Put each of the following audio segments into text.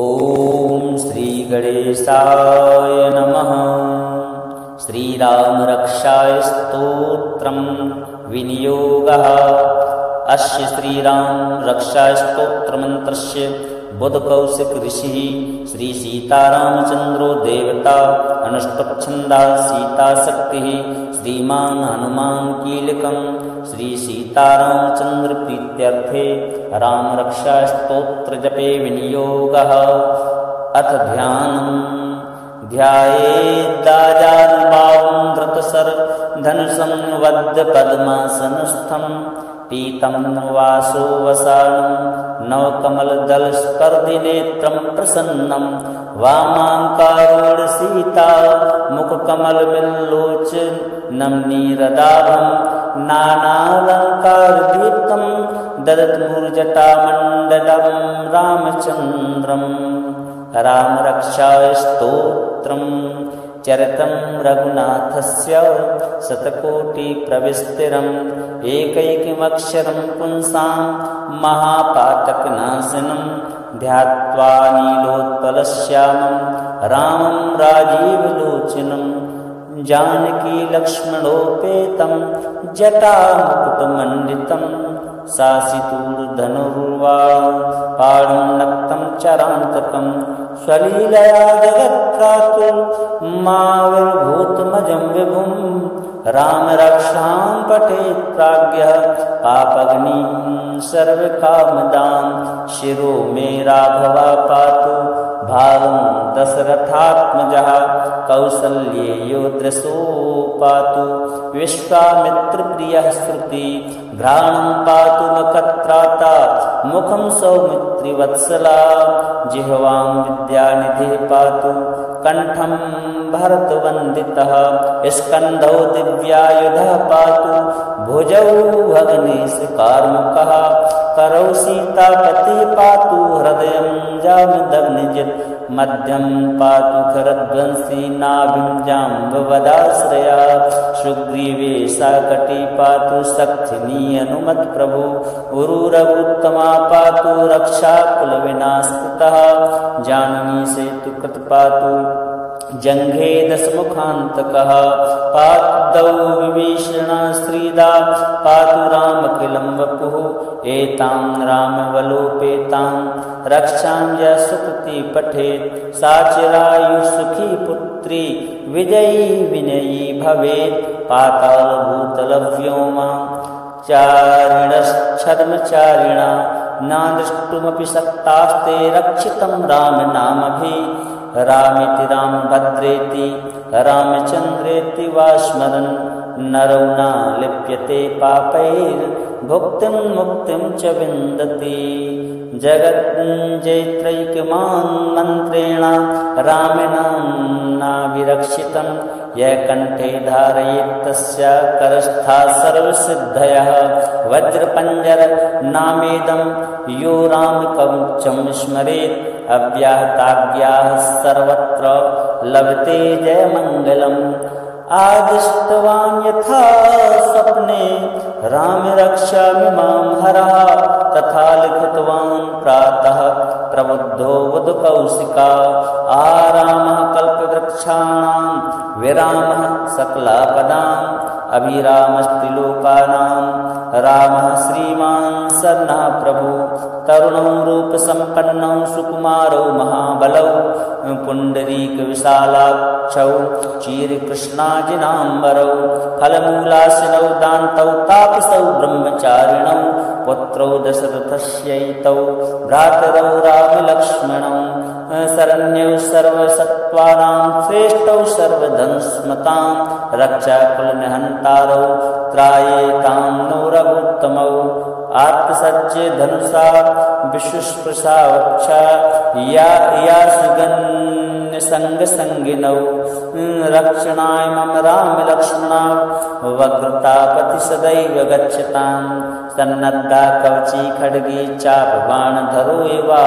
ओम श्री गणेशाय नमः। श्रीराम रक्षाय स्तोत्रम विनियोगः। अस्य श्रीराम रक्षाय स्तोत्र मंत्रस्य बुधकौशिक ऋषिः श्री सीतारामचंद्रो देवता अनुष्टुप्छंदा सीता शक्तिः श्रीमान हनुमान कीलकं श्री सीतारामचंद्र प्रीत्यर्थे राम रक्षा स्तोत्र जपे विनियोगः। अथ ध्यानम् ध्यायेदाजानुभावं धृतसर धनुषं वद्य पद्मासनस्थं पीतं वासो वसानं नवकमलदलस्पर्धिनेत्रं प्रसन्नं वामाङ्कारूढ सीता मुखकमलविल्लोचनं नीरदाभं नानालङ्कारदीप्तं ददत्मूर्जटामण्डलं रामचन्द्रम्। रामरक्षाय स्तोत्रम् चरितं रघुनाथस्य शतकोटिप्रविस्तिरम् एकैकमक्षरं पुंसां महापातकनाशनं ध्यात्वा नीलोत्पलश्यामं रामं राजीवलोचनं जानकी लक्ष्मणोपेतं जटामुकुटमण्डितं सासितूर्धनुर्वा पाणं नक्तं चरान्तकं स्वलीलया जगत्त्रातुर्माविर्भूतमजं विभुं रामरक्षां पठेत् प्राज्ञः पापग्निं सर्वकामदां शिरो मे राघवा पातु भागं दशरथात्मजः कौसल्येयो दृशो पातु विश्वामित्रप्रियः श्रुति घ्राणं पातु मखत्राता मुखं सौमित्रिवत्सला जिह्वां विद्यानिधिः पातु कंठं भरतवन्दितः स्कन्धौ दिव्यायुधः पातु भुजौ भगनेशकार्मुकः करौ सीतापतिः पातु हृदयं जामदग्निजित् मध्यं पातु खरध्वंसी नाभिं जाम्बवदाश्रया सुग्रीवे साकटी पातु शक्तिनी हनुमत्प्रभु उरुरघुत्तमा पातु रक्षाकुलविनाशकृतः जाननी सेतुकृत पातु जंघे दशमुखान्तकः पादौ विभीषणा श्रीदा पातु रामकिलं वपुः एतां रामवलोपेतां रक्षां य सुकृति पठेत् सा चिरायुः पुत्री विजयी विनयी भवेत् पातालभूतलव्योमा चारिणश्छद्मचारिणा न द्रष्टुमपि शक्तास्ते रक्षितं रामनामभिः रामेति रामभद्रेति रामचन्द्रेति वा स्मरन् नरो न लिप्यते पापैर्भुक्तिं मुक्तिं च विन्दति। जगज्जैत्रैकमान् मन्त्रेण रामेण नाभिरक्षितं यः कण्ठे धारयेत् तस्य करस्था सर्वसिद्धयः वज्रपञ्जर नामेदं यो रामकवचं स्मरेत् अव्याहताज्ञाः सर्वत्र लभते जयमङ्गलम्। आदिष्टवान् यथा स्वप्ने राम रक्षामि मां हरः तथा लिखितवान् प्रातः प्रबुद्धो बुधकौशिका आरामः कल्पवृक्षाणां विरामः सकलापदाम् अभिरामस्त्रिलोकानां रामः श्रीमान् शरणः प्रभु तरुणौ रूपसम्पन्नौ सुकुमारौ महाबलौ पुण्डरीकविशालाक्षौ चीरकृष्णाजिनाम्बरौ फलमूलाशिनौ दान्तौ तापसौ ब्रह्मचारिणौ पुत्रौ दशरथस्यैतौ भ्रातरौ रामलक्ष्मणौ शरण्यौ सर्वसत्त्वानां श्रेष्ठौ सर्वधनुस्मतां रक्षाकुलनिहन्तारौ त्रायेतां नो रघुत्तमौ आत्मसज्ज धनुषा विश्वस्पृशा वक्षा या सुगन्य संगिनौ रक्षणाय मम राम लक्ष्मणा वक्रतापति सदैव गच्छतां सन्नद्धा कवची खड्गी चापबाणधरो एवा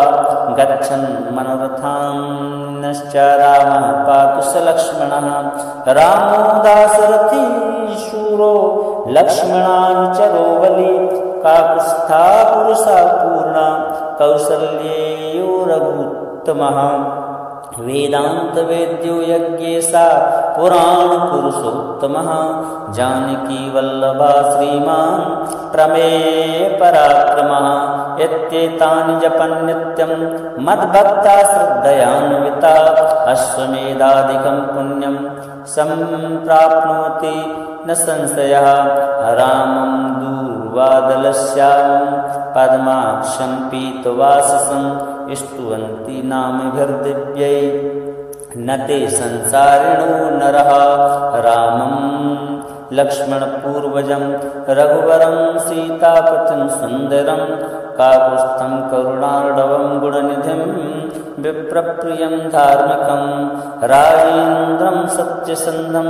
गच्छन् मनोरथान्श्च रामः पातु स लक्ष्मणः रामो दाशरथी शूरो लक्ष्मणानुचरो बली काकुत्स्था पुरुषा पूर्णा कौसल्येयो उत्तमः वेदान्तवेद्यो यज्ञेशा पुराणपुरुषोत्तमः जानकी वल्लभा श्रीमान् प्रमेय पराक्रमः एतेतानि जपन् नित्यं मद्भक्ता श्रद्धयान्विता अश्वमेधादिकं पुण्यं सम्प्राप्नोति न संशयः रामं दूर्वादलश्यामं पद्माक्षं पीतवाससं स्तुवन्ति नामभिर्दिव्यै न ते संसारिणो नरः रामं लक्ष्मणपूर्वजं रघुवरं सीतापतिं सुन्दरं काकुत्स्थं करुणार्णवं गुणनिधिं विप्रप्रियं धार्मिकं राजेन्द्रं सत्यसन्धं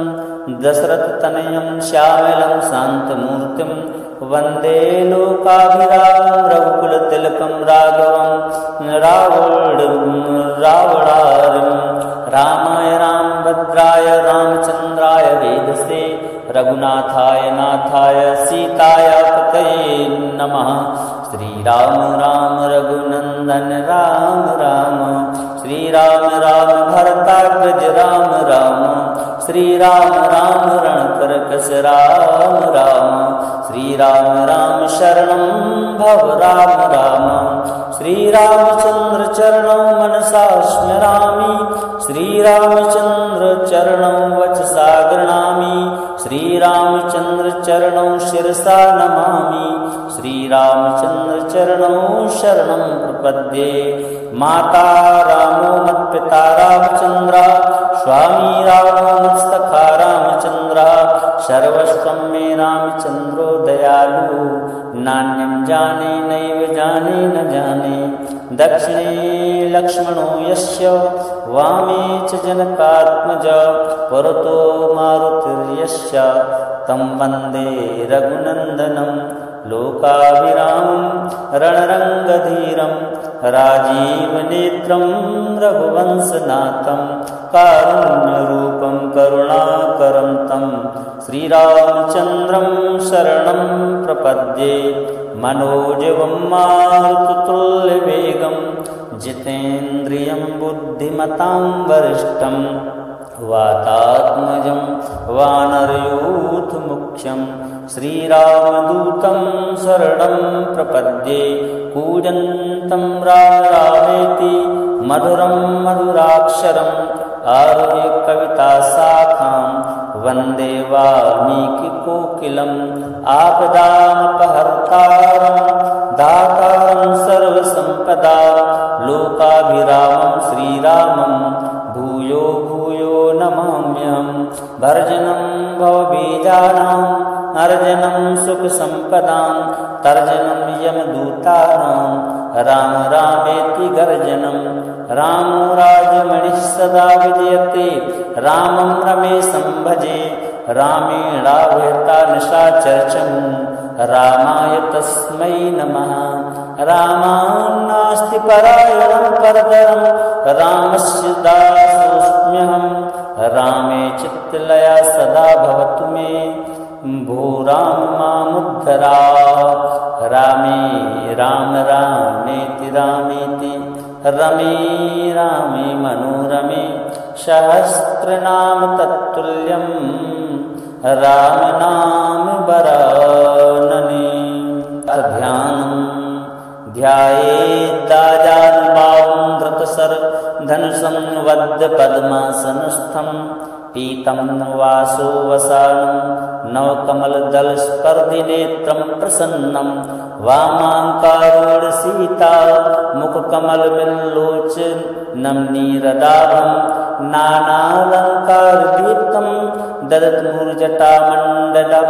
दशरथतनयं श्यामलं शान्तमूर्तिं वन्दे लोकाभिरामं रघुकुलतिलकं राघवं रावणारिं रामाय रामभद्राय रामचन्द्राय वेधसे रघुनाथाय नाथाय सीताय पतये नमः श्रीराम राम रघुनन्दन राम राम श्रीराम राम भरताग्रज राम राम श्रीराम राम रणकरकस राम राम श्रीराम राम शरणं भव राम राम श्रीरामचन्द्र चरणं मनसा स्मरामि श्रीरामचन्द्र चरणं वचसा गृह्णामि श्रीरामचन्द्र चरणं शिरसा नमामि श्रीरामचन्द्र चरणं शरणं प्रपद्ये माता रामो मत्पिता रामचन्द्रः स्वामी रामो मत्सखा रामचन्द्रः सर्वस्वं मे रामचन्द्रो दयालु नान्यं जाने नैव जाने न जाने दक्षिणे लक्ष्मणो यस्य वामे च जनकात्मजः पुरतो मारुतिर्यस्य तं वन्दे रघुनन्दनं लोकाभिरामं रणरङ्गधीरं राजीवनेत्रं रघुवंशनाथं कारुण्यरूपं करुणाकरं तं श्रीरामचन्द्रं शरणं प्रपद्ये मनोजवं मारुततुल्यवेगं जितेन्द्रियं बुद्धिमतां वरिष्ठं वातात्मजं वानरयूथमुख्यं श्रीरामदूतं शरणं प्रपद्ये कूजन्तं राम रामेति मधुरं मधुराक्षरम् आरुह्य कविताशाखां वन्दे वाल्मीकिकोकिलम् आपदामपहर्तारं दातारं सर्वसम्पदा लोकाभिरामं श्रीरामं भूयो भूयो नमाम्यहं भर्जनं भवबीजानाम् अर्जनं सुखसम्पदां तर्जनं यमदूतानां राम रामेति गर्जनं रामो राजमणिः सदा विजयते रामं रमेशं भजे रामेणावहता निशाचर्चं रामाय तस्मै नमः रामान्नास्ति परायणं परतरं रामस्य दासोऽस्म्यहं रामे चित्तलया सदा भवतु मे भो राम मामुद्धरा रामे राम रामेति रामेति रमे रामे मनोरमे सहस्रनाम तत्तुल्यं राम नाम वरानने ध्यानं ध्यायेदाजानुभावं धृतशरधनुषं वद्य पद्मासनस्थं पीतं वासो वसानं नवकमलदलस्पर्धिनेत्रं प्रसन्नं वामाङ्कारूढसीता मुखकमलविल्लोचनं नीरदाभं नानालङ्कारदीप्तं ददत्मूर्जटामण्डलं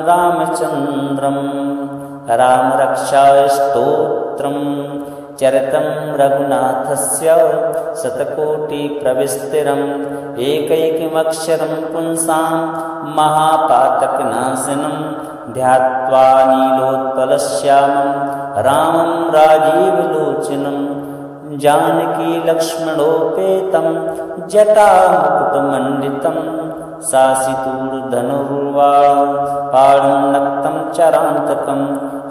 रामचन्द्रं रामरक्षास्तोत्रं चरितं रघुनाथस्य शतकोटिप्रविस्तिरम् एकैकमक्षरं पुंसां महापातकनाशनं ध्यात्वा नीलोत्पलश्यामं रामं राजीवलोचनं जानकी लक्ष्मणोपेतं जटामुकुटमण्डितं सासितूर्धनुर्वाणं पाणं नक्तं चरान्तकं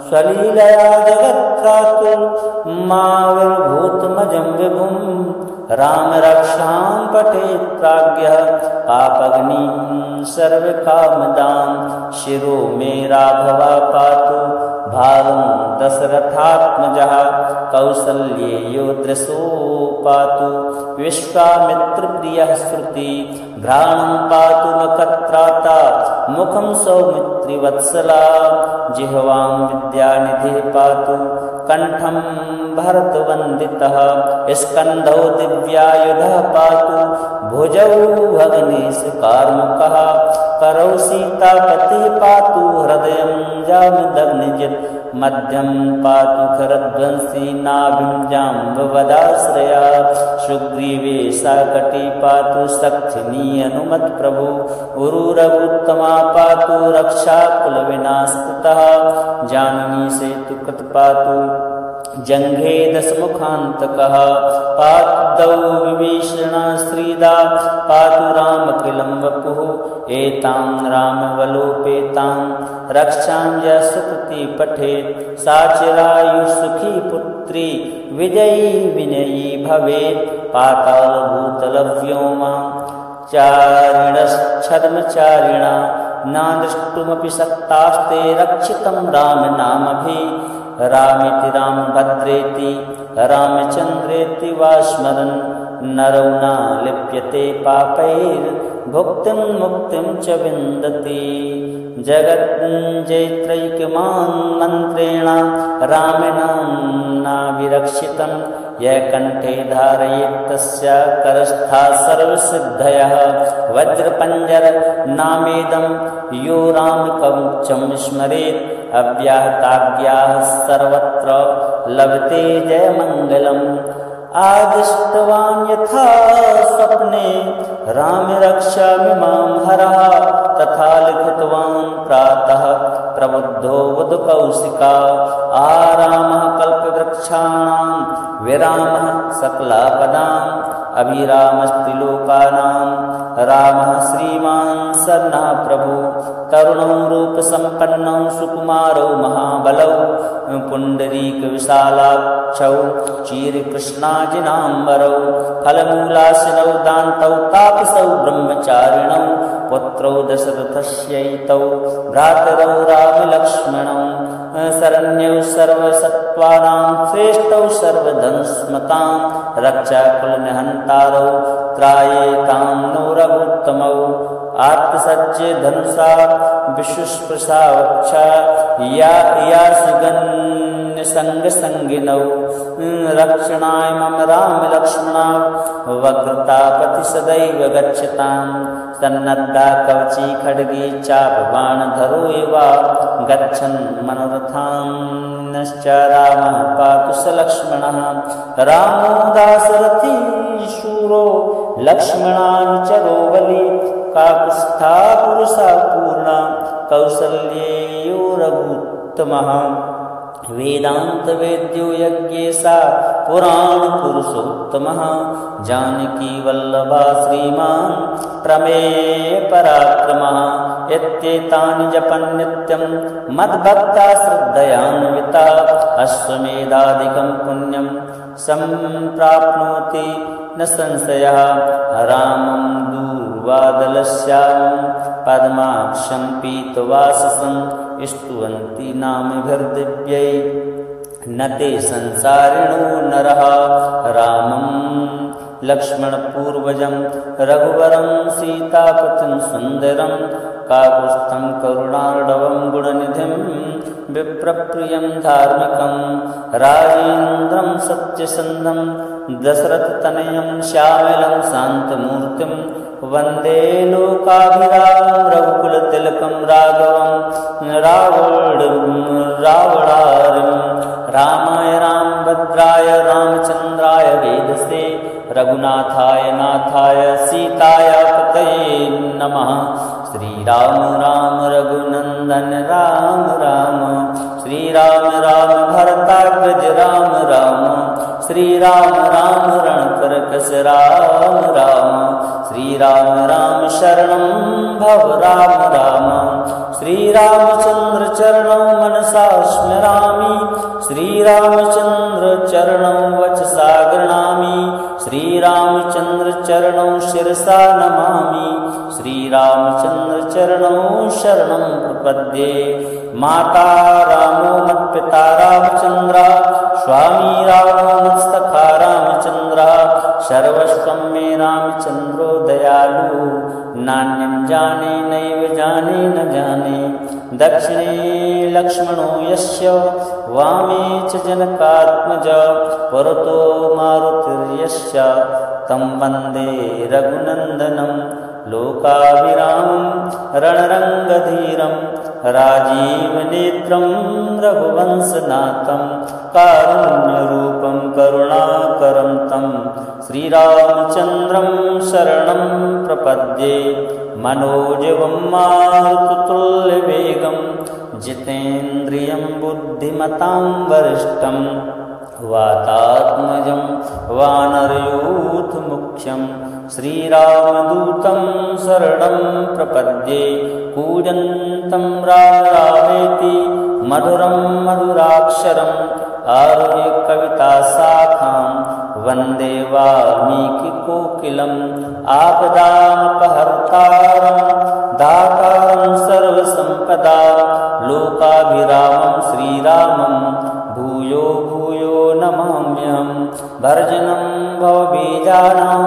स्वलीलया जगत्त्रातुर्माविर्भूतमजं विभुं राम रक्षां पठेत् प्राज्ञः पापग्निं सर्वकामदां शिरो मे राघवा पातु भालं दशरथात्मजः कौसल्येयो दृशो पातु विश्वामित्रप्रियः श्रुति घ्राणं पातु नखत्राता मुखं सौमित्रिवत्सला जिह्वां विद्यानिधिः पातु कंठं भरतवन्दितः स्कन्धौ दिव्यायुधः पातु भुजौ भगनीशकार्मुकः करौ सीतापतिः पातु हृदयं जामदग्निजित् मध्यं पातु खरध्वंसी नाभिं जाम्बवदाश्रया सुग्रीवे साकटी पातु सख्यनी अनुमत्प्रभु उरुरवुत्तमा पातु रक्षाकुलविनाशकृतः जाननी सेतुकृत पातु जंघे दशमुखान्तकः पादौ विभीषणा श्रीदा पातु रामकिलं वपुः एतां रामवलोपेतां रक्षां य सुकृति पठेत् सा चिरायुः पुत्री विजयी विनयी भवेत् पातालभूतलव्योमा चारिणश्छद्मचारिणा न द्रष्टुमपि शक्तास्ते रक्षितं रामनामभिः रामेति रामभद्रेति रामचन्द्रेति वा स्मरन् नरो न लिप्यते पापैर्भुक्तिं मुक्तिं च विन्दति जगज्जैत्रैकमान् मन्त्रेण रामेण नाभिरक्षितं यः कण्ठे धारयेत् तस्य करस्था सर्वसिद्धयः वज्रपञ्जर नामेदं यो रामकवचं स्मरेत् अव्याहताज्ञाः सर्वत्र लभते जयमङ्गलम् आदिष्टवान् यथा स्वप्ने राम रक्षामि मां हरः तथा लिखितवान् प्रातः प्रबुद्धो बुधकौशिका आरामः कल्पवृक्षाणां विरामः सकलापदाम् अभिरामस्त्रिलोकानां रामः श्रीमान् सन्नः प्रभु तरुणौ रूपसम्पन्नौ सुकुमारौ महाबलौ पुण्डरीकविशालाक्षौ चीरकृष्णाजिनाम्बरौ फलमूलाशिनौ दान्तौ तापसौ ब्रह्मचारिणौ पुत्रौ दशरथस्यैतौ भ्रातरौ रामलक्ष्मणौ शरण्यौ सर्वसत्त्वानां श्रेष्ठौ सर्वधनुस्मतां रक्षाकुलनिहन्तारौ त्रायेतां नो रघुत्तमौ आत्मसज्ज धनुषा विश्वस्पृशा वक्षा या सुगन्यसङ्गसङ्गिनौ रक्षणाय मम रामलक्ष्मणा वक्रतापति सदैव गच्छतां सन्नद्धा कवची खड्गी चापबाणधरो एवा गच्छन् मनोरथान्नश्च रामः पातु स लक्ष्मणः रामो दाशरथी शूरो लक्ष्मणानुचरो बली काकुत्स्था पुरुषा पूर्णा कौसल्येयो रघुत्तमः वेदांत वेद्यो यज्ञेशा पुराण पुरुषोत्तमः जानकी वल्लभा श्रीमान् प्रमेय पराक्रमः इत्येतानि जपन् नित्यं मद्भक्ता श्रद्धयान्विता अश्वमेधादिकं पुण्यं सम्प्राप्नोति न संशयः रामं दूर्वादलश्यामं पद्माक्षं पीतवाससं स्तुवन्ति नामभिर्दिव्यै न ते संसारिणो नरः रामं लक्ष्मणपूर्वजं रघुवरं सीतापतिं सुन्दरं काकुत्स्थं करुणार्णवं गुणनिधिं विप्रप्रियं धार्मिकं राजेन्द्रं सत्यसन्धं दशरथतनयं श्यामलं शान्तमूर्तिं वन्दे लोकाभिरामं रघुकुलतिलकं राघवं रावणारिं रामाय रामभद्राय रामचन्द्राय वेदसे रघुनाथाय नाथाय सीताय पतये नमः श्रीराम राम रघुनंदन राम राम श्रीराम राम भरताग्रज राम राम श्रीराम राम रणकरकस राम राम श्री राम राम शरणं भव राम राम। श्री रामचंद्र चरणौ मनसा स्मरामि, श्री रामचंद्र चरणौ वचसा गृह्णामि, श्री रामचंद्र चरणौ शिरसा नमामि, श्री रामचंद्र चरणौ शरणं प्रपद्ये। माता रामो मत्पिता रामचंद्र, स्वामी रामो मत्सखा रामचंद्र, सर्वस्वं मे रामचंद्रो दयालु, नान्यं जाने नैव जाने न जाने। दक्षिणे लक्ष्मणो यस्य, वामे च जनकात्मज, पुरतो मारुतिर्यस्य, तं वन्दे रघुनन्दनं लोकाभिरामं रणरङ्गधीरं, राजीवनेत्रं रघुवंशनाथं, कारुण्यरूपं करुणाकरं तं श्रीरामचन्द्रं शरणं प्रपद्ये। मनोजवं मारुततुल्यवेगं, जितेन्द्रियं बुद्धिमतां वरिष्ठं, वातात्मजं वानरयूथमुख्यं, श्रीरामदूतं शरणं प्रपद्ये। कूजन्तं राम रामेति मधुरं मधुराक्षरम्, आरुह्य कविताशाखां वन्दे वाल्मीकिकोकिलम्। आपदामपहर्तारं दातारं सर्वसम्पदां, लोकाभिरामं श्रीरामं भूयो भूयो नमाम्यहम्। भर्जनं भवबीजानां,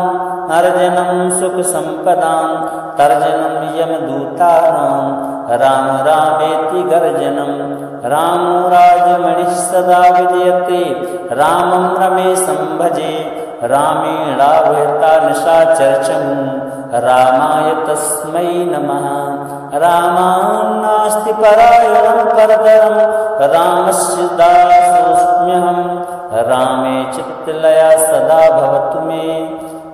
अर्जनं सुखसम्पदां, तर्जनं यमदूतानां, राम रामेति गर्जनं। रामो राजमणिः सदा विजयते, रामं रमेशं भजे, रामेणावहता निशाचरचमु, रामाय तस्मै नमः। रामान्नास्ति परायणं परतरं, रामस्य दासोऽस्म्यहं, रामे चित्तलया सदा भवतु मे,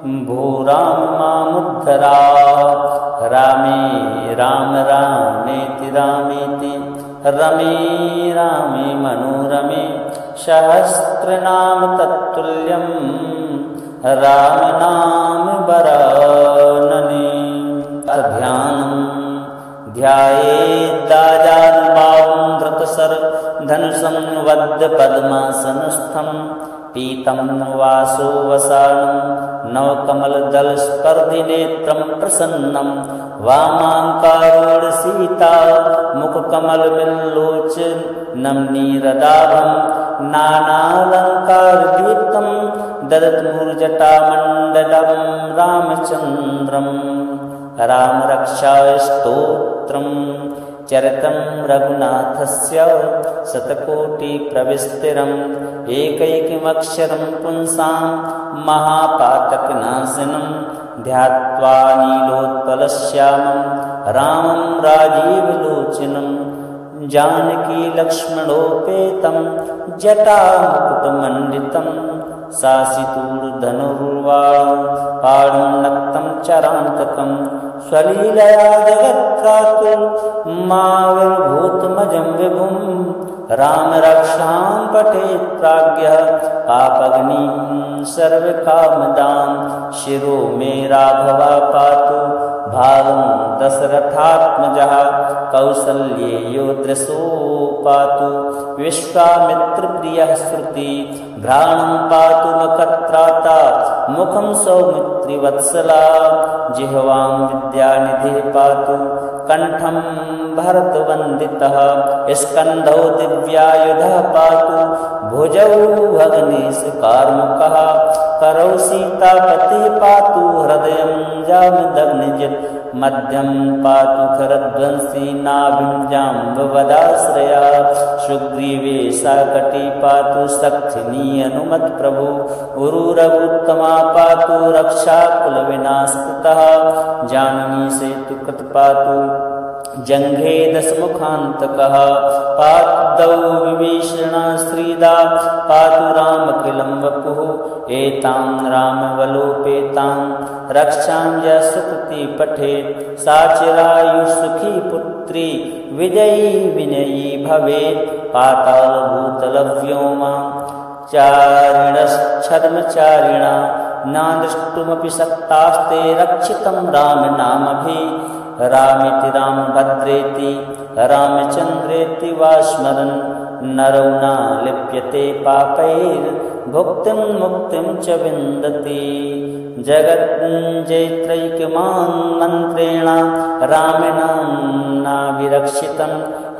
भो राम मामुद्धरा। रामे राम रामेति रामेति, रमे रामे मनोरमे, सहस्रनाम तत्तुल्यं, राम नाम वरानने। ध्यानं ध्यायेदाजानुभावं धृतशरधनुषं वद्य पद्मासनस्थं, पीतं वासो वसानं नवकमलदलस्पर्धिनेत्रं प्रसन्नं, वामाङ्कारूढसीता मुखकमलविल्लोचनं नीरदाभं, नानालङ्कारदीप्तं ददत्मूर्जटामण्डलं रामचन्द्रं। रामरक्षास्तोत्रं चरितं रघुनाथस्य, शतकोटिप्रविस्तिरम्, एकैकमक्षरं पुंसां महापातकनाशनं, ध्यात्वा नीलोत्पलश्यामं रामं राजीवलोचनं। जानकी लक्ष्मणोपेतं जटामुकुटमण्डितं, सासितूर्धनुर्वाणं पाणिं नक्तं चरान्तकं, स्वलीलया जगत्त्रातुर्माविर्भूतमजं विभुं, रामरक्षां पठेत् प्राज्ञः पापग्निं सर्वकामदां। शिरो मे राघवा पातु भागं दशरथात्मजः, कौसल्येयो दृशो पातु विश्वामित्रप्रियः श्रुति, घ्राणं पातु मखत्राता मुखं सौमित्रिवत्सला, जिह्वां विद्यानिधिः पातु कंठं भरतवन्दितः, स्कन्धौ दिव्यायुधः पातु भुजौ भगनीशकार्मुकः, करौ सीतापतिः पातु हृदयं जामदग्निजित्, मध्यं पातु खरध्वंसी नाभिं जाम्बवदाश्रया, सुग्रीवे शाकटी पातु सख्यनी हनुमत्प्रभु, उरुरघुत्तमा पातु रक्षाकुलविनाशकृतः, जाननी सेतुकृत पातु जंघे दशमुखान्तकः, पादौ विभीषण श्रीदा पातु रामखिलं वपुः, एतां रामवलोपेतां रक्षां यः सुकृति पठेत्, सा चिरायुः पुत्री विजयी विनयी भवेत्, पातालभूतलव्योमा चारिणश्छद्मचारिणा न द्रष्टुमपि शक्तास्ते रक्षितं रामनामभि रामेति रामभद्रेति रामचन्द्रेति वा स्मरन् नरो न लिप्यते पापैर्भुक्तिं मुक्तिं च विन्दति जगज्जैत्रैकमान् मन्त्रेण रामेण नाभिरक्षितं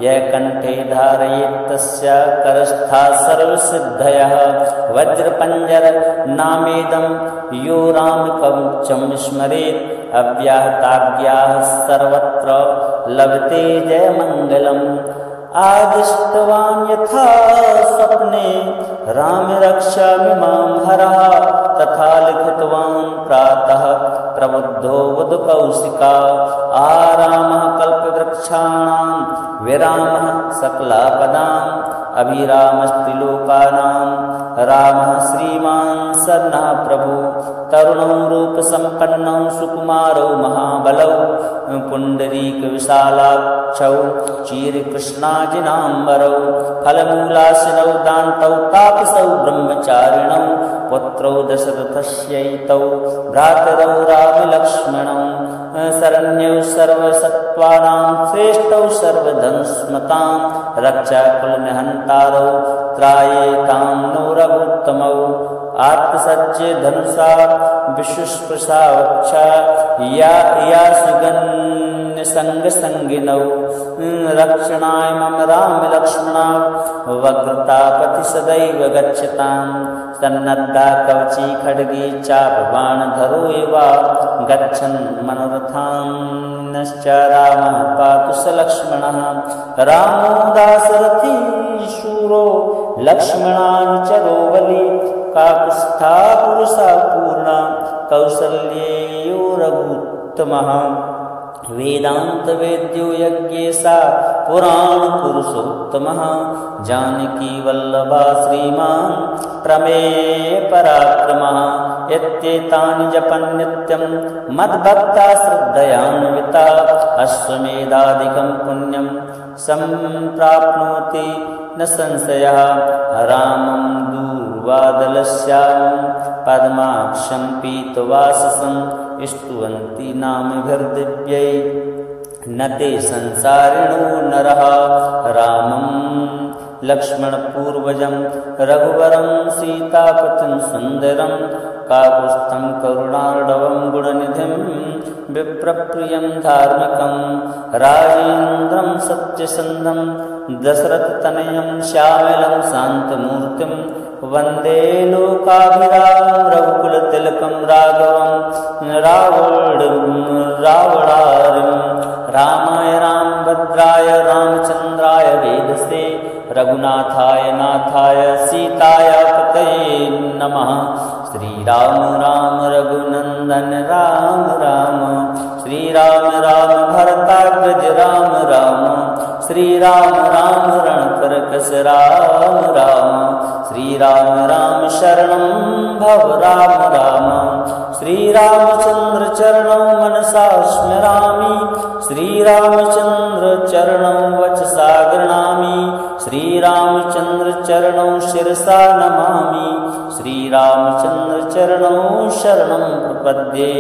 यः कण्ठे धारयेत् तस्य करस्था सर्वसिद्धयः वज्रपञ्जर नामेदं यो रामकवचं स्मरेत् अव्याहताज्ञाः सर्वत्र लभते जयमङ्गलम् आदिष्टवान् यथा स्वप्ने राम रक्षामि मां हरः तथा लिखितवान् प्रातः प्रबुद्धो बुधकौशिका आरामः कल्पवृक्षाणां विरामः सकलापदाम् अभिरामस्त्रिलोकानां रामः श्रीमान् सन्नः प्रभु तरुणौ रूपसम्पन्नौ सुकुमारौ महाबलौ पुण्डरीकविशालाक्षौ चीरकृष्णाजिनाम्बरौ फलमूलाशिनौ दान्तौ तापसौ ब्रह्मचारिणौ पुत्रौ दशरथस्यैतौ भ्रातरौ रामलक्ष्मणौ शरण्यौ सर्वसत्त्वानां श्रेष्ठौ सर्वधनुस्मतां रक्षाकुलनिहन्तारौ त्रायेतां नो रघुत्तमौ आत्मसज्जे धनुषा विश्वस्पृशा या सुगन्यसङ्गसङ्गिनौ रक्षणाय मम रामलक्ष्मणा वक्रतापति सदैव गच्छतां सन्नद्धा कवची खड्गी चापबाणधरो एव गच्छन् मनोरथान्नश्च रामः पातु स लक्ष्मणः रामो दाशरथी शूरो लक्ष्मणानुचरो बली काकुत्स्था पुरुषा पूर्णा कौसल्येयो रघुत्तमः वेदांत वेद्यो यज्ञेशा पुराण पुरुषोत्तमः जानकी वल्लभा श्रीमान् प्रमेय पराक्रमः यत्येतानि जपन् नित्यं मद्भक्ता श्रद्धयान्विता अश्वमेधादिकं पुण्यं सम्प्राप्नोति न संशयः रामं दूर्वादलश्यामं पद्माक्षं पीतवाससं स्तुवन्ति नामभिर्दिव्यै न ते संसारिणो नरः रामं लक्ष्मणपूर्वजं रघुवरं सीतापतिं सुन्दरं काकुत्स्थं करुणार्णवं गुणनिधिं विप्रप्रियं धार्मिकं राजेन्द्रं सत्यसन्धं दशरथतनयं श्यामलं शान्तमूर्तिं वन्दे लोकाभिरामं रघुकुलतिलकं राघवं रावणारिं रामाय रामभद्राय रामचन्द्राय वेदसे रघुनाथाय नाथाय सीताय पतये नमः श्रीराम राम रघुनन्दन राम राम श्रीराम राम भरताग्रज राम राम श्रीराम राम रणकरकस राम राम श्रीराम राम शरणं भव राम राम श्रीरामचन्द्र चरणौ मनसा स्मरामि श्रीरामचन्द्र चरणौ वचसा गृह्णामि श्रीरामचन्द्र चरणौ शिरसा नमामि श्रीरामचन्द्र चरणौ शरणं प्रपद्ये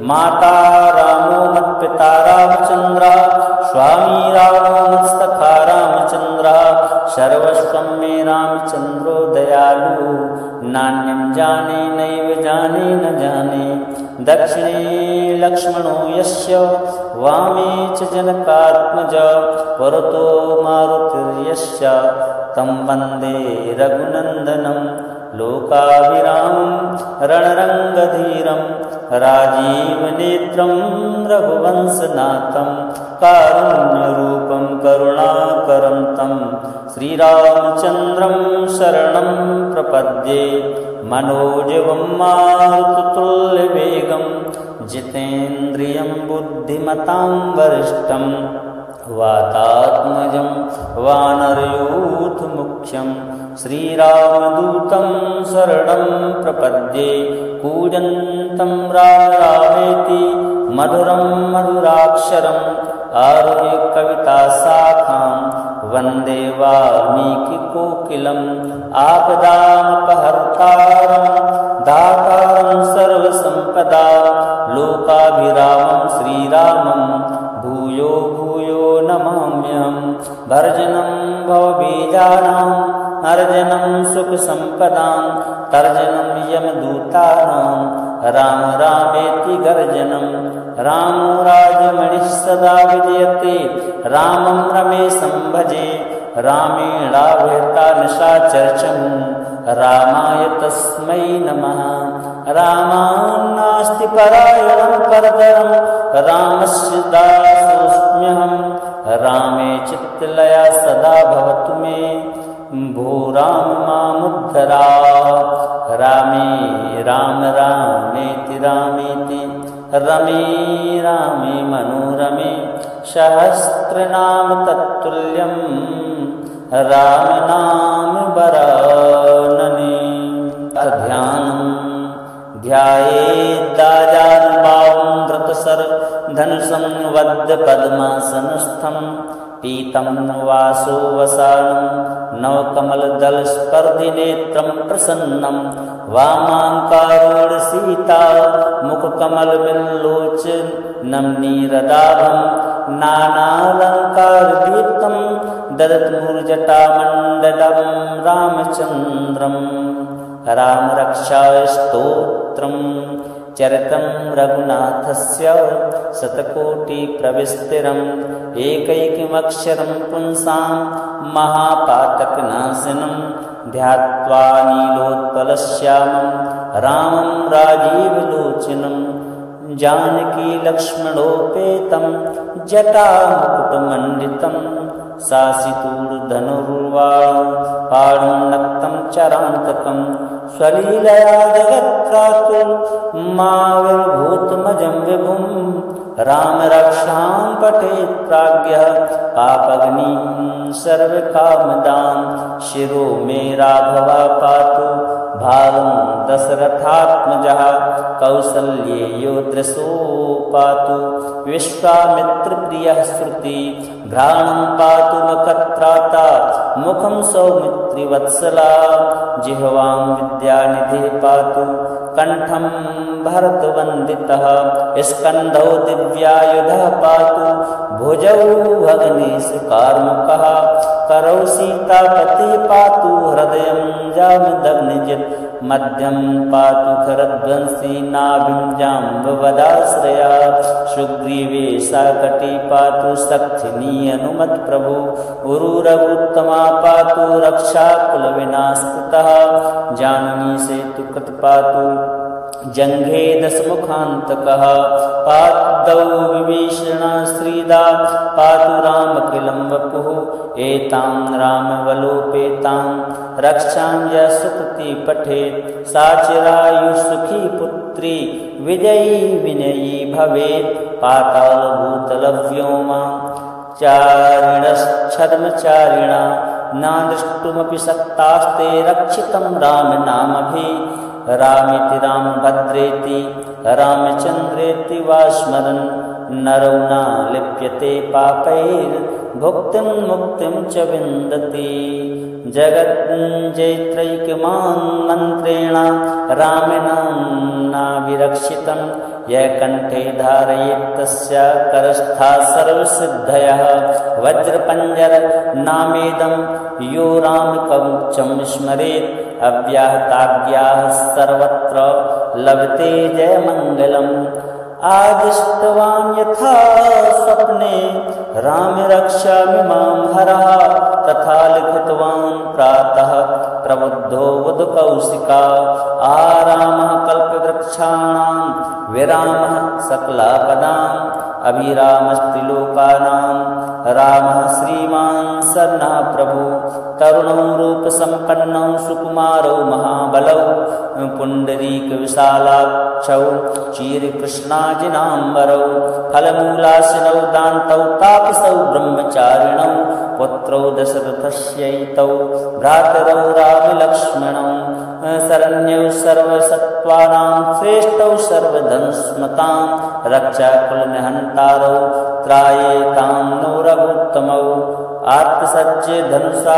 माता रामो मत्पिता रामचन्द्रः स्वामी रामो मत्सखा रामचन्द्रः सर्वस्वं मे रामचन्द्रो दयालु नान्यं जाने नैव जाने न जाने दक्षिणे लक्ष्मणो यस्य वामे च जनकात्मजा पुरतो मारुतिर्यस्य तं वन्दे रघुनन्दनं लोकाभिरामं रणरङ्गधीरं राजीवनेत्रं रघुवंशनाथं कारुण्यरूपं करुणाकरं तं श्रीरामचन्द्रं शरणं प्रपद्ये मनोजवं मारुततुल्यवेगं जितेन्द्रियं बुद्धिमतां वरिष्ठं वातात्मजं वानरयूथमुख्यं श्रीरामदूतं शरणं प्रपद्ये कूजन्तं राम रामेति मधुरं मधुराक्षरम् आरुह्य कविताशाखां वन्दे वाल्मीकिकोकिलम् आपदामपहर्तारं दातारं सर्वसम्पदा लोकाभिरामं श्रीरामं भूयो भूयो नमाम्यहम् भर्जनं भवबीजानाम् अर्जनं सुखसम्पदां तर्जनं यमदूतानां राम रामेति गर्जनं रामो राजमणिः सदा विजयते रामं रमेशं भजे रामेणावृता निशाचर्चम् रामाय तस्मै नमः रामान्नास्ति परायणं परतरं रामस्य दासोऽस्म्यहं रामे चित्तलया सदा भवतु मे भो राम मामुद्धरा रामे राम रामेति रामेति रमे रामे मनोरमे सहस्रनाम तत्तुल्यं राम नाम वरानने ध्यानं ध्यायेदाजानुभावं धृतशरधनुषं वद्य पद्मासनस्थं पीतं वासो वसानं नवकमलदलस्पर्धिनेत्रं प्रसन्नं वामाङ्कारोढसीता मुखकमलविल्लोचनं नीरदाभं नानालङ्कारदीप्तं ददतमूर्जटामण्डलं रामचन्द्रं रामरक्षास्तोत्रं चरितं रघुनाथस्य शतकोटिप्रविस्तिरम् एकैकमक्षरं पुंसां महापातकनाशनं ध्यात्वा नीलोत्पलश्यामं रामं राजीवलोचनं जानकी लक्ष्मणोपेतं जटामुकुटमण्डितं सासितूर्धनुर्वापाणं नक्तं चरान्तकं स्वलीलया जगत्त्रातुर्माविर्भूतमजं विभुं रामरक्षां पठेत् प्राज्ञः पापग्निं सर्वकामदां शिरो मे राघवा पातु भालं दशरथात्मजः कौसल्येयो दृशो पातु विश्वामित्रप्रियः श्रुति घ्राणं पातु नखत्राता मुखं सौमित्रिवत्सला जिह्वां विद्यानिधिः पातु कंठं भरतवन्दितः स्कन्धौ दिव्यायुधः पातु भुजौ भगनेशकार्मुकः करौ सीतापतिः पातु हृदयं जामदग्निजित् मध्यं पातु खरध्वंसी नाभिं जाम्बवदाश्रया सुग्रीवे साकटी पातु सख्थिनी हनुमत्प्रभु उरुरघुत्तमा पातु रक्षाकुलविनाशकृतः जाननी सेतुकृत पातु जंघे दशमुखान्तकः पादौ विभीषणा श्रीदा पातु रामकिलं वपुः एतां रामवलोपेतां रक्षां यः सुकृति पठेत् सा चिरायुः पुत्री विजयी विनयी भवेत् पातालभूतलव्योमा चारिणश्छद्मचारिणा न द्रष्टुमपि शक्तास्ते रक्षितं रामनामभिः रामेति रामभद्रेति रामचन्द्रेति वा स्मरन् नरो न लिप्यते पापैर्भुक्तिं मुक्तिं च विन्दति जगज्जैत्रैकमन्त्रेण रामेण नाभिरक्षितं यः कंठे धारयेत् तस्य करस्थाः सर्वसिद्धयः वज्रपञ्जर नामेदं यो रामकवचं स्मरेत् अव्याहताज्ञाः सर्वत्र लभते जयमङ्गलम् आदिष्टवान् यथा स्वप्ने राम रक्षामि मां हरः तथा लिखितवान् प्रातः प्रबुद्धो बुधकौशिका आरामः कल्पवृक्षाणां विरामः सकलापदाम् अभिरामस्त्रिलोकानां रामः श्रीमान् शरणः प्रभु तरुणौ रूपसम्पन्नौ सुकुमारौ महाबलौ पुण्डरीकविशालाक्षौ चीरकृष्णाजिनाम्बरौ फलमूलाशिनौ दान्तौ तापसौ ब्रह्मचारिणौ पुत्रौ दशरथस्यैतौ भ्रातरौ रामलक्ष्मणौ शरण्यौ सर्वसत्त्वानां श्रेष्ठौ सर्वधनुस्मतां रक्षाकुलनिहन्तारौ त्रायेतां नो रघुत्तमौ आत्मसज्जे धनुषा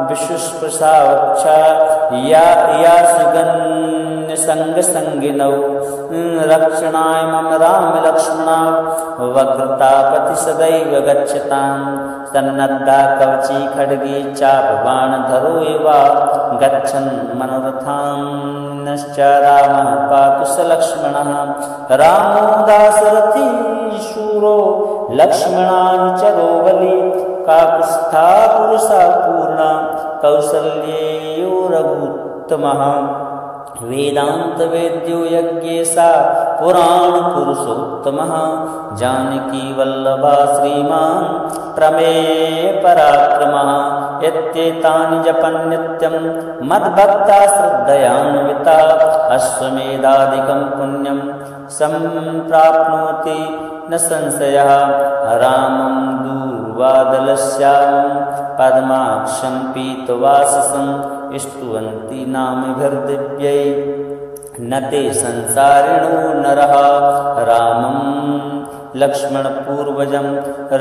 विशुष्पशा वक्षा या सुगन्य संगसंगिनौ रक्षणाय मम राम लक्ष्मणा वक्रतापति सदैव गच्छतां सन्नद्धा कवची खड्गी चापबाणधरो एव गच्छन् मनोरथान्श्च रामः पातु स लक्ष्मणः रामो दाशरथी शूरो लक्ष्मणानुचरो बली काकुत्स्था पुरुषा पूर्णा कौसल्येयो रघुत्तमः वेदांत वेद्यो यज्ञेशा पुराण पुरुषोत्तमः जानकी वल्लभा श्रीमान् प्रमेय पराक्रमः यत्येतानि जपन् नित्यं मद्भक्ता श्रद्धयान्विता अश्वमेधादिकं पुण्यं सम्प्राप्नोति न संशयः रामं दूर्वादलश्यामं पद्माक्षं पीतवाससं स्तुवन्ति नामभिर्दिव्यै न ते संसारिणो नरः रामं लक्ष्मणपूर्वजं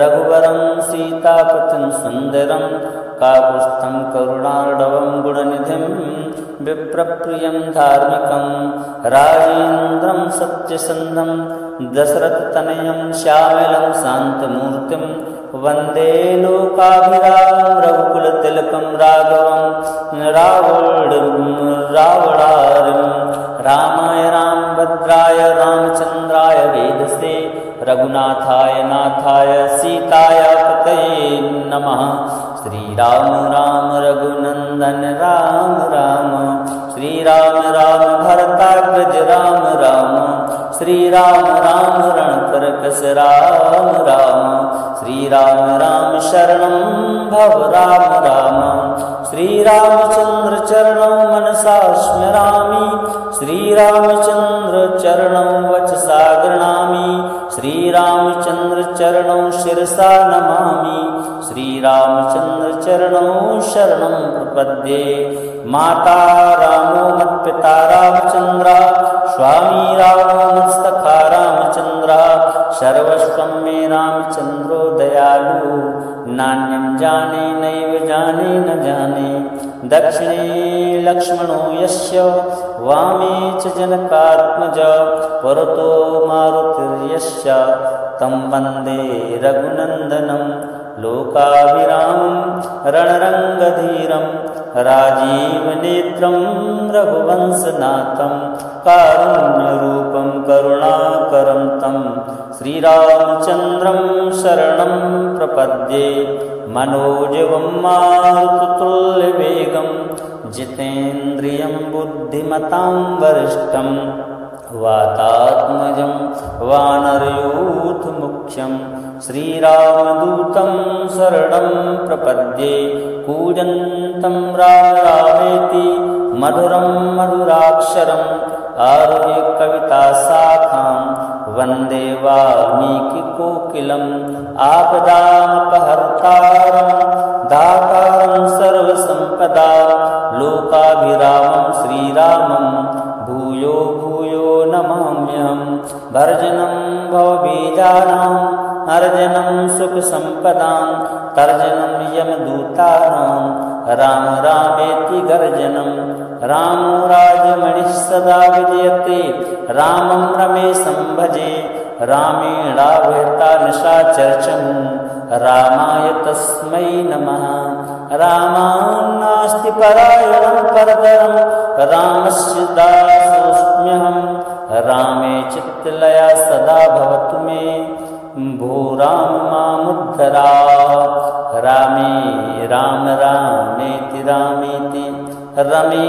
रघुवरं सीतापतिं सुन्दरं काकुत्स्थं करुणार्णवं गुणनिधिं विप्रप्रियं धार्मिकं राजेन्द्रं सत्यसन्धं दशरथतनयं श्यामलं शान्तमूर्तिं वन्दे लोकाभिरामं रघुकुलतिलकं राघवं रावणारिं रामाय रामभद्राय रामचन्द्राय वेदसे रघुनाथाय नाथाय सीताय पतये नमः श्रीराम राम रघुनन्दन राम राम श्रीराम राम भरताग्रज राम राम श्रीराम राम रणकरकस राम राम श्रीराम राम शरणं भव राम राम श्रीरामचन्द्र चरणौ मनसा स्मरामि श्रीरामचन्द्र चरणौ वचसा गृह्णामि श्रीरामचन्द्र चरणौ शिरसा नमामि श्रीरामचन्द्र चरणौ शरणं प्रपद्ये माता रामो मत्पिता रामचन्द्रः स्वामी रामो मत्सखा रामचन्द्रः सर्वस्वं मे रामचन्द्रो दयालु नान्यं जाने नैव जाने न जाने दक्षिणे लक्ष्मणो यस्य वामे च जनकात्मजः पुरतो मारुतिर्यस्य तं वन्दे रघुनन्दनं लोकाभिरामं रणरङ्गधीरं राजीवनेत्रं रघुवंशनाथं कारुण्यरूपं करुणाकरं तं श्रीरामचन्द्रं शरणं प्रपद्ये मनोजवं मारुततुल्यवेगं जितेन्द्रियं बुद्धिमतां वरिष्ठं वातात्मजं वानरयूथमुख्यं श्रीरामदूतं शरणं प्रपद्ये कूजन्तं राम रामेति मधुरं मधुराक्षरम् आरुह्य कविताशाखां वन्दे वाल्मीकिकोकिलम् आपदामपहर्तारं दातारं सर्वसम्पदा लोकाभिरामं श्रीरामं भूयो भूयो नमाम्यहं भर्जनं भवबीजानां अर्जनं सुखसम्पदां तर्जनं यमदूतानां राम रामेति गर्जनं रामो राजमणिः सदा विजयते रामं रमेशं भजे रामेणावहता निशाचर्चम् रामाय तस्मै नमः रामान्नास्ति परायणं परतरं रामस्य दासोऽस्म्यहं रामे चित्तलया सदा भवतु मे भो राम मामुद्धरा रामे राम रामेति रामेति रमे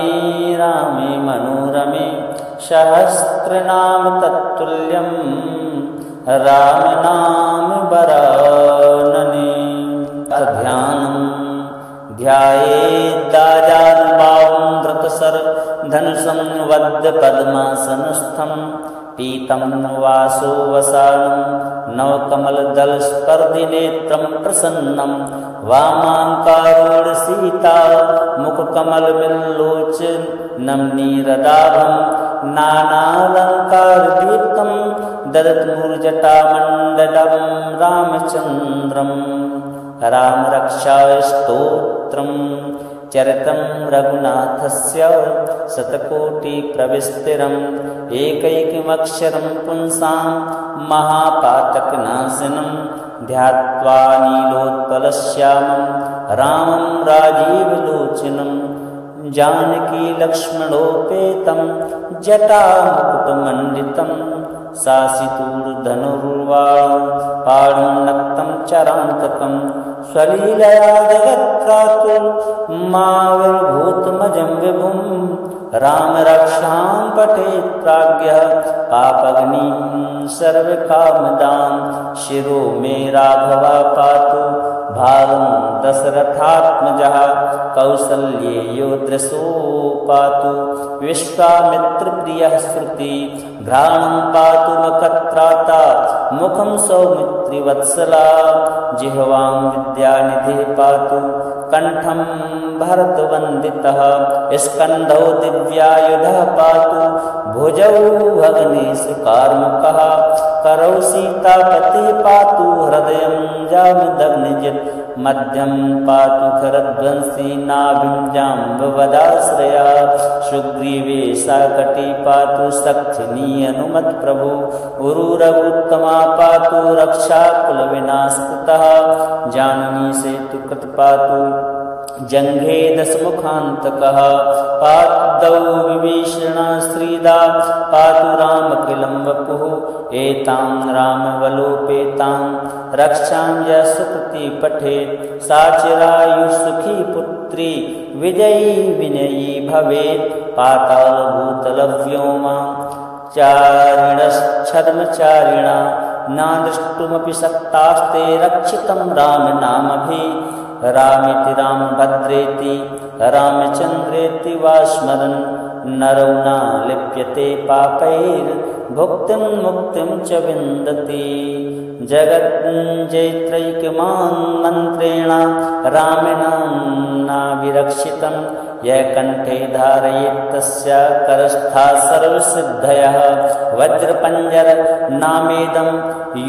रामे मनोरमे सहस्रनाम तत्तुल्यं राम नाम वरानने ध्यानं ध्यायेदाजानुभावं धृतसर धनुषं वद्य पद्मासनस्थं पीतं वासो वसानं नवकमलदलस्पर्धिनेत्रं प्रसन्नं वामाङ्कारूढसीता मुखकमलविल्लोचनं नीरदाभं नानालङ्कारदीप्तं ददतमूर्जटामण्डलं रामचन्द्रं रामरक्षास्तोत्रं चरितं रघुनाथस्य शतकोटिप्रविस्तिरम् एकैकमक्षरं पुंसां महापातकनाशनं ध्यात्वा नीलोत्पलश्यामं रामं राजीवलोचनं जानकी लक्ष्मणोपेतं जटामुकुटमण्डितं सासितूर्धनुर्वाणं नक्तं चरान्तकं स्वलीलया जगत्त्रातुर्माविर्भूतमजं विभुं रामरक्षां पठेत् प्राज्ञः पापग्निं सर्वकामदां शिरो मे राघवा पातु भालं दशरथात्मजः कौसल्येयो दृशो पातु विश्वामित्रप्रियः श्रुति घ्राणं पातु मखत्राता मुखं सौमित्रिवत्सला जिह्वां विद्यानिधिः पातु कंठं भरतवन्दितः स्कन्धौ दिव्यायुधः पातु भुजौ भग्नेशकार्मुकः करौ सीतापतिः पातु हृदयं जामदग्निजित् मध्यं पातु खरध्वंसी नाभिं जाम्बवदाश्रया सुग्रीवे साकटी पातु सख्यनी हनुमत्प्रभु उरुरघुत्तमा पातु रक्षाकुलविनाशकृतः जाननी सेतुकृत पातु जंघे दशमुखान्तकः पादौ विभीषणा श्रीदा पातु रामकिलं वपुः एतां रामवलोपेतां रक्षां यः सुकृती पठेत् सा चिरायुः पुत्री विजयी विनयी भवेत् पातालभूतलव्योमा चारिणश्छद्मचारिणा न द्रष्टुमपि शक्तास्ते रक्षितं रामनामभिः रामेति रामभद्रेति रामचन्द्रेति वा स्मरन् नरो न लिप्यते पापैर्भुक्तिं मुक्तिं च विन्दति जगज्जैत्रैकमन्त्रेण रामेण नाभिरक्षितं यः कण्ठे धारयेत् तस्य करस्था सर्वसिद्धयः वज्रपञ्जर नामेदं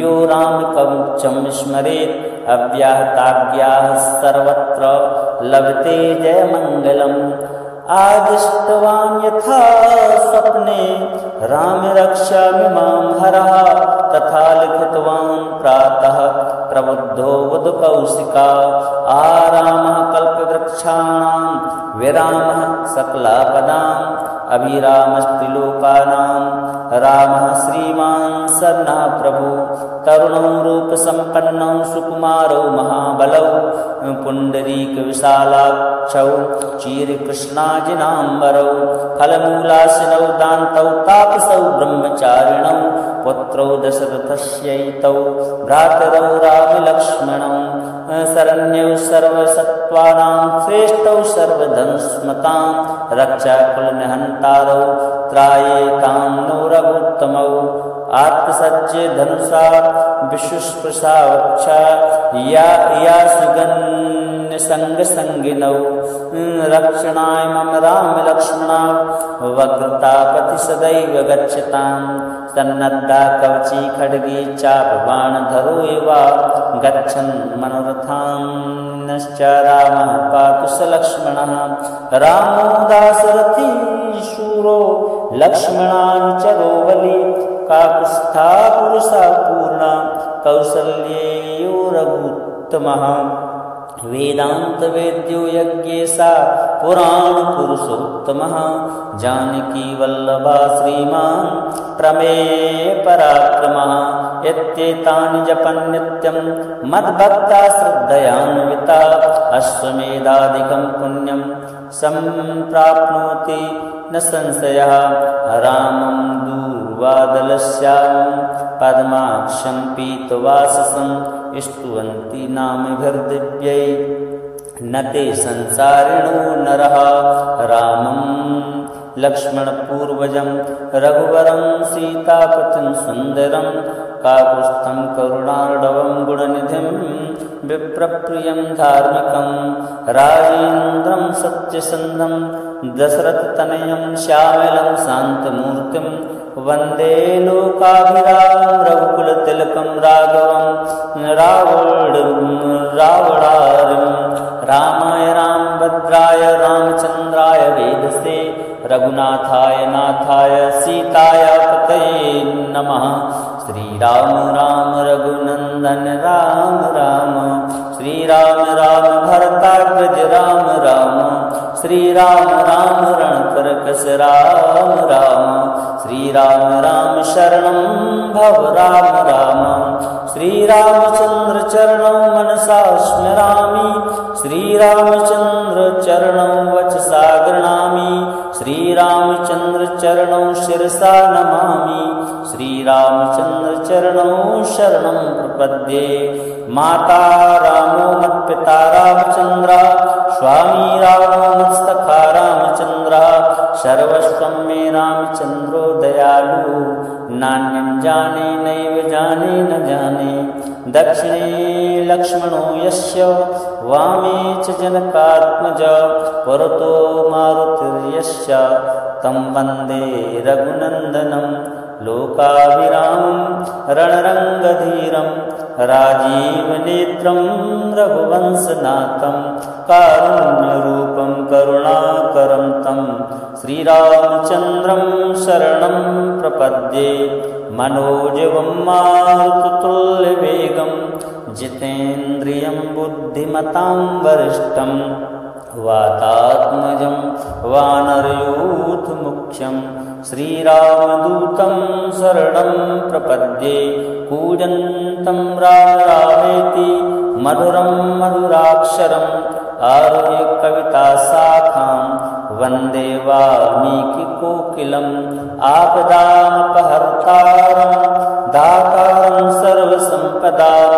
यो रामकवचं स्मरेत् अव्याहताज्ञाः सर्वत्र लभते जयमङ्गलम् आदिष्टवान् यथा स्वप्ने राम रक्षामि मां हरः तथा लिखितवान् प्रातः प्रबुद्धो बुधकौशिका आरामः कल्पवृक्षाणां विरामः सकलापदाम् अभिरामस्त्रिलोकानां रामः श्रीमान् सन्नः प्रभु तरुणौ रूपसम्पन्नौ सुकुमारौ महाबलौ पुण्डरीकविशालाक्षौ चीरकृष्णाजिनाम्बरौ फलमूलाशिनौ दान्तौ तापसौ ब्रह्मचारिणौ पुत्रौ दशरथस्यैतौ भ्रातरौ रामलक्ष्मणौ शरण्यौ सर्वसत्त्वानां श्रेष्ठौ सर्वधनुस्मतां रक्षाकुलनिहन्तारौ त्रायेतां नो रघुत्तमौ आत्मसज्जे धनुषा विशुष्पशा वक्षा या सुगन्यसङ्गसङ्गिनौ रक्षणाय मम रामलक्ष्मणा वक्रतापति सदैव गच्छतां सन्नद्धा कवची खड्गी चापबाणधरो एवा गच्छन् मनोरथान्श्च रामः पातु स लक्ष्मणः रामो दाशरथी शूरो लक्ष्मणानुचरो बली काकुत्स्था पुरुषा पूर्णा कौसल्येयो रघुत्तमः वेदान्तवेद्यो यज्ञेशा पुराणपुरुषोत्तमः जानकी वल्लभा श्रीमान् प्रमेय पराक्रमः यत्येतानि जपन् नित्यं मद्भक्ता श्रद्धयान्विता अश्वमेधादिकं पुण्यं सम्प्राप्नोति न संशयः रामं दूर्वादलश्यामं पद्माक्षं पीतवाससं स्तुवन्ति नामभिर्दिव्यै न ते संसारिणो नरः रामं लक्ष्मणपूर्वजं रघुवरं सीतापतिं सुन्दरं काकुत्स्थं करुणार्णवं गुणनिधिं विप्रप्रियं धार्मिकं राजेन्द्रं सत्यसन्धं दशरथतनयं श्यामलं शान्तमूर्तिं वन्दे लोकाभिरामं रघुकुलतिलकं राघवं रावणारिं रामाय रामभद्राय रघुनाथाय नाथाय सीताय पतये नमः। श्रीराम राम रघुनंदन राम राम, श्रीराम राम भरताग्रज राम राम, श्रीराम राम रणकरकस राम राम, श्रीराम राम शरणं भव राम राम, श्रीरामचंद्र चरणं मनसा स्मरामि, श्रीरामचंद्र चरणं वचसा गृह्णामि, श्रीरामचंद्र चरणं शिरसा नमामि, श्रीरामचंद्र चरणं शरणं प्रपद्ये। माता रामो मत्पिता रामचंद्र, स्वामी रामो मत्सखा रामचंद्र, सर्वस्वं मे रामचंद्रो दयालु, नान्यं जाने नैव जाने न जाने। दक्षिणे लक्ष्मणो यस्य, वामे च जनकात्मज, पुरतो मारुतिर्यस्य, तं वन्दे रघुनन्दनं लोकाभिरामं रणरङ्गधीरं, राजीवनेत्रं रघुवंशनाथं, कारुण्यरूपं करुणाकरं तं श्रीरामचन्द्रं शरणं प्रपद्ये। मनोजवं मारुततुल्यवेगं, जितेन्द्रियं बुद्धिमतां वरिष्ठं, वातात्मजं वानरयूथमुख्यं, श्रीरामदूतं शरणं प्रपद्ये। कूजन्तं राम रामेति मधुरं मधुराक्षरम्, आरुह्य कविताशाखां वन्दे वाल्मीकिकोकिलम्। आपदामपहर्तारं दातारं सर्वसम्पदां,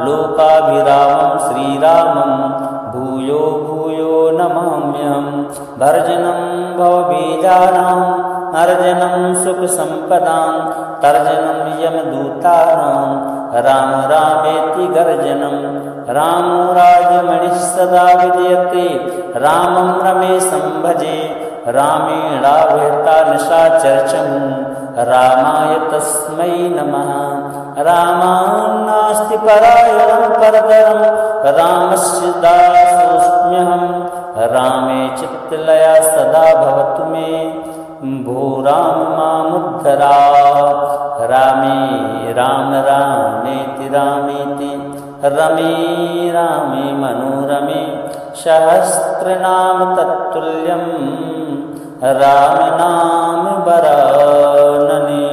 लोकाभिरामं श्रीरामं भूयो भूयो नमाम्यहम्। भर्जनं भवबीजानां, अर्जनं सुखसम्पदां, तर्जनं यमदूतानां, राम रामेति गर्जनं। रामो राजमणिः सदा विजयते, रामं रमेशं भजे, रामेणावहता निशाचरचम्, रामाय तस्मै नमः। रामान्नास्ति परायणं परतरं, रामस्य दासोऽस्म्यहं, रामे चित्तलया सदा भवतु मे, भो राम मामुद्धरा। रामे राम रामेति रामेति, रमे रामे मनोरमे, सहस्रनाम तत्तुल्यं, राम नाम वरानने।